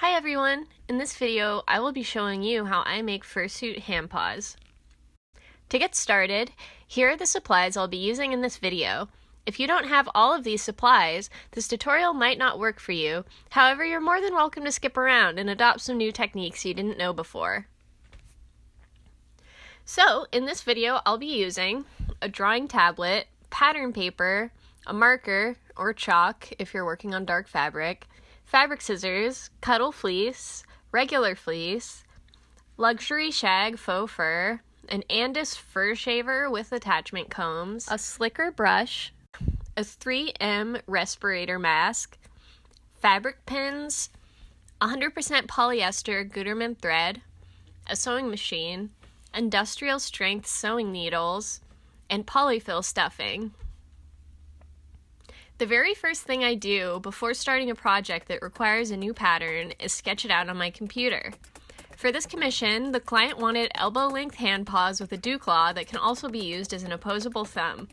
Hi everyone! In this video, I will be showing you how I make fursuit handpaws. To get started, here are the supplies I'll be using in this video. If you don't have all of these supplies, this tutorial might not work for you. However, you're more than welcome to skip around and adopt some new techniques you didn't know before. So, in this video, I'll be using a drawing tablet, pattern paper, a marker or chalk if you're working on dark fabric, fabric scissors, cuddle fleece, regular fleece, luxury shag faux fur, an Andis fur shaver with attachment combs, a slicker brush, a 3M respirator mask, fabric pins, 100% polyester Gutermann thread, a sewing machine, industrial strength sewing needles, and polyfill stuffing. The very first thing I do before starting a project that requires a new pattern is sketch it out on my computer. For this commission, the client wanted elbow-length hand paws with a dew claw that can also be used as an opposable thumb.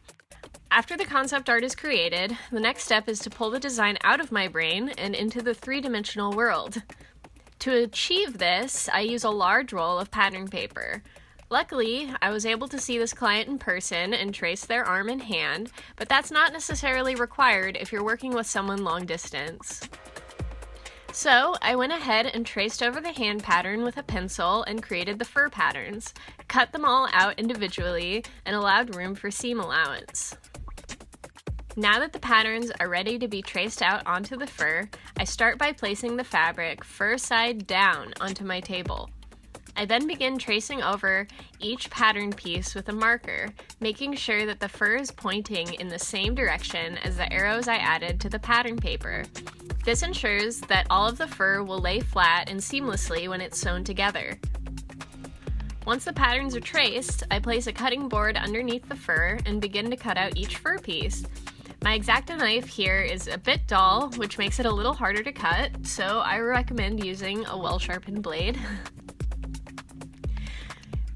After the concept art is created, the next step is to pull the design out of my brain and into the three-dimensional world. To achieve this, I use a large roll of pattern paper. Luckily, I was able to see this client in person and trace their arm and hand, but that's not necessarily required if you're working with someone long distance. So, I went ahead and traced over the hand pattern with a pencil and created the fur patterns, cut them all out individually, and allowed room for seam allowance. Now that the patterns are ready to be traced out onto the fur, I start by placing the fabric fur side down onto my table. I then begin tracing over each pattern piece with a marker, making sure that the fur is pointing in the same direction as the arrows I added to the pattern paper. This ensures that all of the fur will lay flat and seamlessly when it's sewn together. Once the patterns are traced, I place a cutting board underneath the fur and begin to cut out each fur piece. My X-Acto knife here is a bit dull, which makes it a little harder to cut, so I recommend using a well-sharpened blade.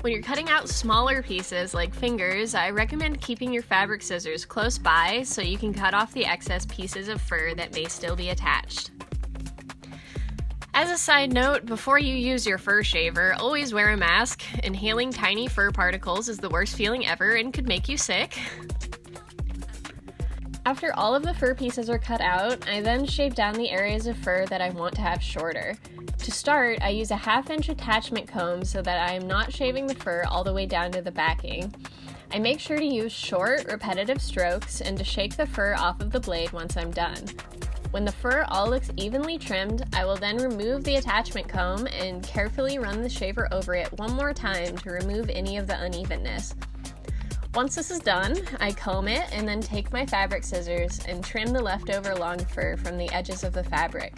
When you're cutting out smaller pieces like fingers, I recommend keeping your fabric scissors close by so you can cut off the excess pieces of fur that may still be attached. As a side note, before you use your fur shaver, always wear a mask. Inhaling tiny fur particles is the worst feeling ever and could make you sick. After all of the fur pieces are cut out, I then shave down the areas of fur that I want to have shorter. To start, I use a 1/2-inch attachment comb so that I am not shaving the fur all the way down to the backing. I make sure to use short, repetitive strokes and to shake the fur off of the blade once I'm done. When the fur all looks evenly trimmed, I will then remove the attachment comb and carefully run the shaver over it one more time to remove any of the unevenness. Once this is done, I comb it and then take my fabric scissors and trim the leftover long fur from the edges of the fabric.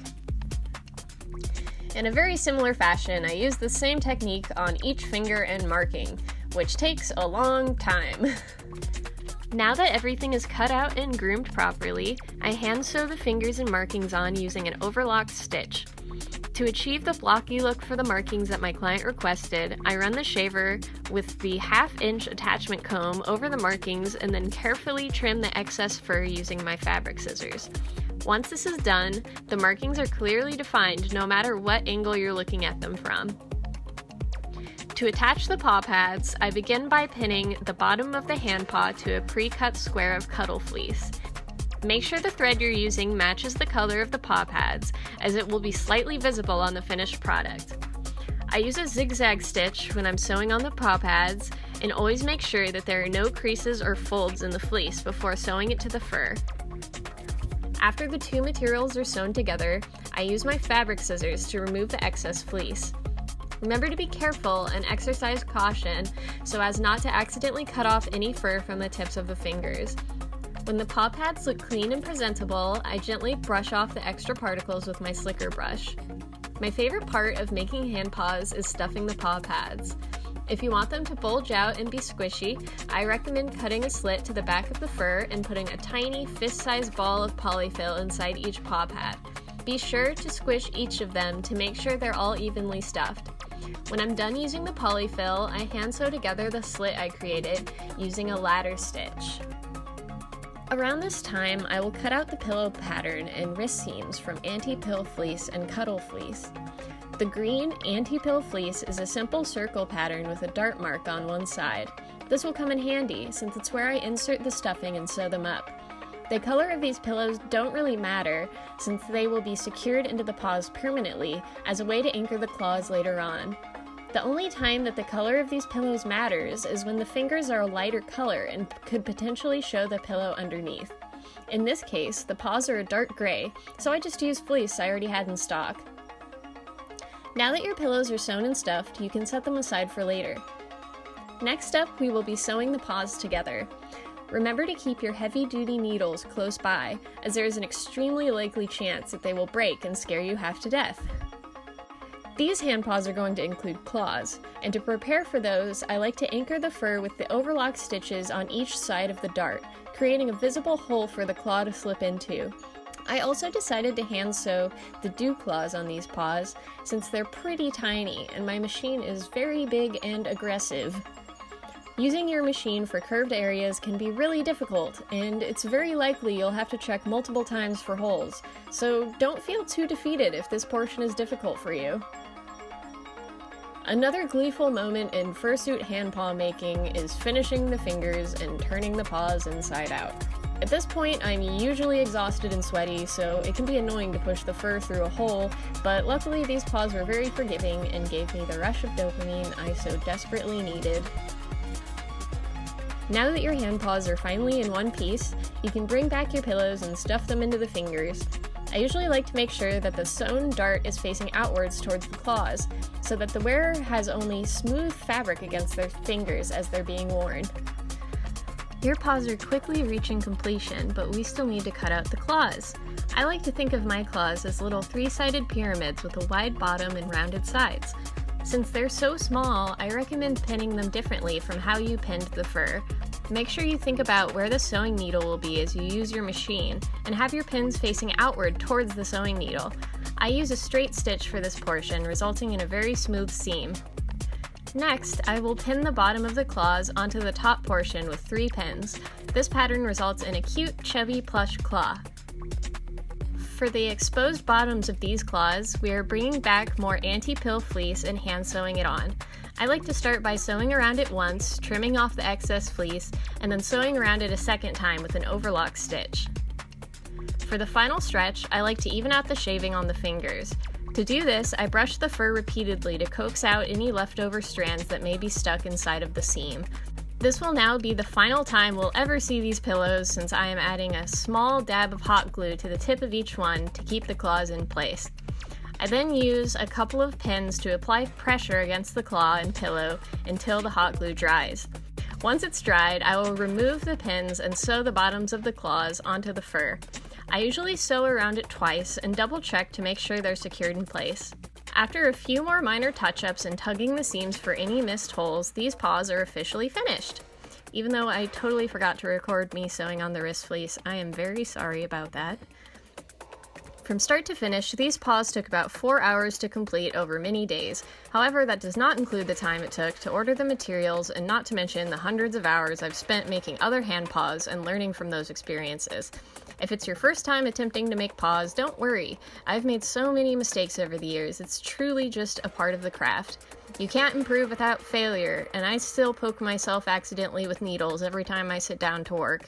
In a very similar fashion, I use the same technique on each finger and marking, which takes a long time. Now that everything is cut out and groomed properly, I hand sew the fingers and markings on using an overlock stitch. To achieve the blocky look for the markings that my client requested, I run the shaver with the 1/2-inch attachment comb over the markings and then carefully trim the excess fur using my fabric scissors. Once this is done, the markings are clearly defined no matter what angle you're looking at them from. To attach the paw pads, I begin by pinning the bottom of the hand paw to a pre-cut square of cuddle fleece. Make sure the thread you're using matches the color of the paw pads, as it will be slightly visible on the finished product. I use a zigzag stitch when I'm sewing on the paw pads, and always make sure that there are no creases or folds in the fleece before sewing it to the fur. After the two materials are sewn together, I use my fabric scissors to remove the excess fleece. Remember to be careful and exercise caution so as not to accidentally cut off any fur from the tips of the fingers. When the paw pads look clean and presentable, I gently brush off the extra particles with my slicker brush. My favorite part of making hand paws is stuffing the paw pads. If you want them to bulge out and be squishy, I recommend cutting a slit to the back of the fur and putting a tiny fist-sized ball of polyfill inside each paw pad. Be sure to squish each of them to make sure they're all evenly stuffed. When I'm done using the polyfill, I hand sew together the slit I created using a ladder stitch. Around this time, I will cut out the pillow pattern and wrist seams from anti-pill fleece and cuddle fleece. The green anti-pill fleece is a simple circle pattern with a dart mark on one side. This will come in handy since it's where I insert the stuffing and sew them up. The color of these pillows don't really matter since they will be secured into the paws permanently as a way to anchor the claws later on. The only time that the color of these pillows matters is when the fingers are a lighter color and could potentially show the pillow underneath. In this case, the paws are a dark gray, so I just used fleece I already had in stock. Now that your pillows are sewn and stuffed, you can set them aside for later. Next up, we will be sewing the paws together. Remember to keep your heavy-duty needles close by, as there is an extremely likely chance that they will break and scare you half to death. These hand paws are going to include claws, and to prepare for those, I like to anchor the fur with the overlock stitches on each side of the dart, creating a visible hole for the claw to slip into. I also decided to hand sew the dew claws on these paws, since they're pretty tiny, and my machine is very big and aggressive. Using your machine for curved areas can be really difficult, and it's very likely you'll have to check multiple times for holes, so don't feel too defeated if this portion is difficult for you. Another gleeful moment in fursuit handpaw making is finishing the fingers and turning the paws inside out. At this point, I'm usually exhausted and sweaty, so it can be annoying to push the fur through a hole, but luckily these paws were very forgiving and gave me the rush of dopamine I so desperately needed. Now that your hand paws are finally in one piece, you can bring back your pillows and stuff them into the fingers. I usually like to make sure that the sewn dart is facing outwards towards the claws, so that the wearer has only smooth fabric against their fingers as they're being worn. Your paws are quickly reaching completion, but we still need to cut out the claws. I like to think of my claws as little three-sided pyramids with a wide bottom and rounded sides. Since they're so small, I recommend pinning them differently from how you pinned the fur. Make sure you think about where the sewing needle will be as you use your machine, and have your pins facing outward towards the sewing needle. I use a straight stitch for this portion, resulting in a very smooth seam. Next, I will pin the bottom of the claws onto the top portion with 3 pins. This pattern results in a cute, chubby plush claw. For the exposed bottoms of these claws, we are bringing back more anti-pill fleece and hand sewing it on. I like to start by sewing around it once, trimming off the excess fleece, and then sewing around it a second time with an overlock stitch. For the final stretch, I like to even out the shaving on the fingers. To do this, I brush the fur repeatedly to coax out any leftover strands that may be stuck inside of the seam. This will now be the final time we'll ever see these pillows, since I am adding a small dab of hot glue to the tip of each one to keep the claws in place. I then use a couple of pins to apply pressure against the claw and pillow until the hot glue dries. Once it's dried, I will remove the pins and sew the bottoms of the claws onto the fur. I usually sew around it twice and double check to make sure they're secured in place. After a few more minor touch-ups and tugging the seams for any missed holes, these paws are officially finished. Even though I totally forgot to record me sewing on the wrist fleece, I am very sorry about that. From start to finish, these paws took about 4 hours to complete over many days. However, that does not include the time it took to order the materials, and not to mention the hundreds of hours I've spent making other hand paws and learning from those experiences. If it's your first time attempting to make paws, don't worry. I've made so many mistakes over the years, it's truly just a part of the craft. You can't improve without failure, and I still poke myself accidentally with needles every time I sit down to work.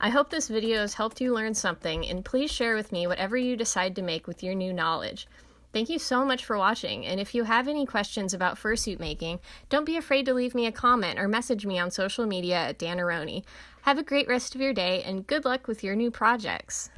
I hope this video has helped you learn something, and please share with me whatever you decide to make with your new knowledge. Thank you so much for watching, and if you have any questions about fursuit making, don't be afraid to leave me a comment or message me on social media at Danneroni. Have a great rest of your day, and good luck with your new projects!